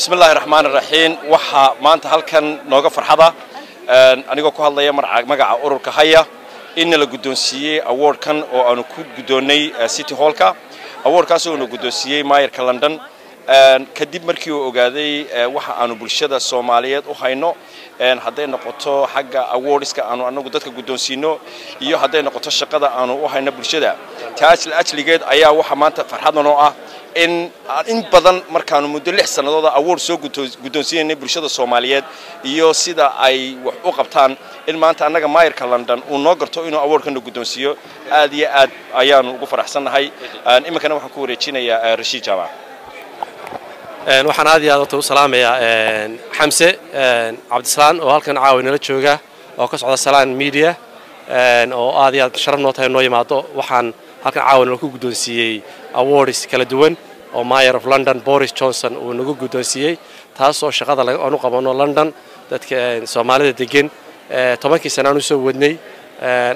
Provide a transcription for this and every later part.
بسم الله الرحمن الرحيم وحا maanta halkan nooga farxada anigoo ku hadlaya magaca ururka haya in la gudoonsiiyay award kan oo aanu ku gudoonay City Hall-ka award kaas oo gudoonsiiyay maayarka London kadib markii uu ogaaday waxa aanu bulshada Soomaaliyeed u hayno haday noqoto xagga awardska aanu anagu dadka gudoonsiino iyo haday noqoto shaqada aanu u hayno bulshada taas la ajligeed ayaa waxa maanta farxadan oo ah in badan markaanu muddo 6 sanadood award soo gudoonsiinay bulshada Soomaaliyeed iyo sida ay wax u qabtaan in maanta anaga maayarka London uu noo garto inuu awardkan gudoonsiyo aad iyo aad ayaan ugu faraxsanahay iminkana waxaan ku wareejinayaa Rashid Jama waxaan aad iyo aad u salaamayaa Xamse Cabdislaan oo halkan caawin la jooga oo ka socda Salaan Media oo aad iyo aad sharaf noo tahay noo yimaado waxaan halkan caawin ku gudoonsiiyay awards kala duwan oo Mayor of London Boris Johnson uu nagu gudoonsiiyay taas oo shaqada aanu qabano London dadka Soomaalida degan 10 sano aanu soo wadnay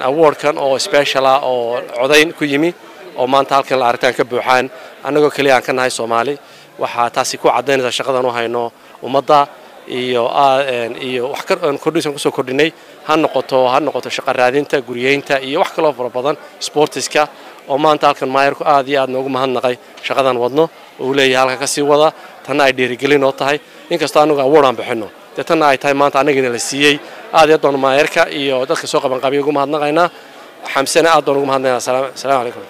awardkan oo special ah oo codayn ku yimi oo maanta halkan la aragtaan ka buuxaan anagoo kaliya aan ka nahay Soomaali waxa taasi ku cadeynaysa shaqadan u hayno ummadda iyo wax kordhisan ku soo kordhinay ha noqoto shaqo raadinta guriyeynta iyo wax kale oo fara badan sportiska oo maanta halkan maayarku aad iyo aad noogu mahadnaqay shaqadan wadno oo leeyahay halka ka sii wada tan ay dhiirigelin oo tahay inkastoo anagu award aan bixino tan ay tahay maanta anagina la siiyay aad iyo aad maayarka iyo dadka soo qaban qabiyo ugu mahadnaqayna xamsana aad ugu mahadnaqayna salaamu alaykum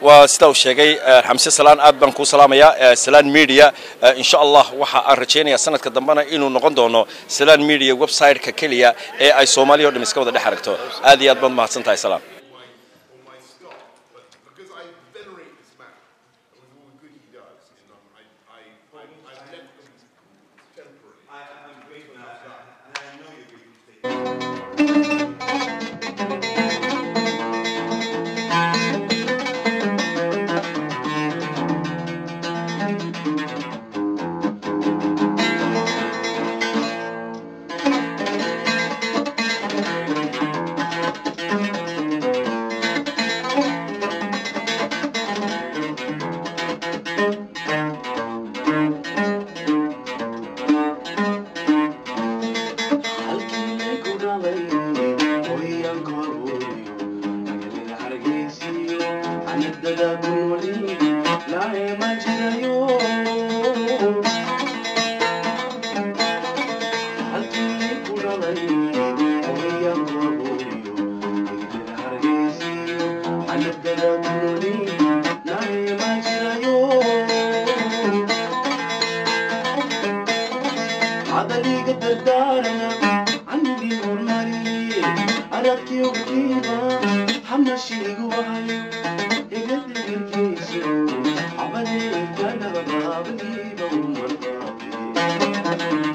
وستاو شيء حمسة سلان أبان كو سلامية سلان ميديا إن شاء الله وح أرجعني السنة كدمنا إنه نقدونه سلان ميديا ويب سايت ككلية أي سومالي ودي مسكوا ده حركته هذه أبان مع سنتاي سلام I'm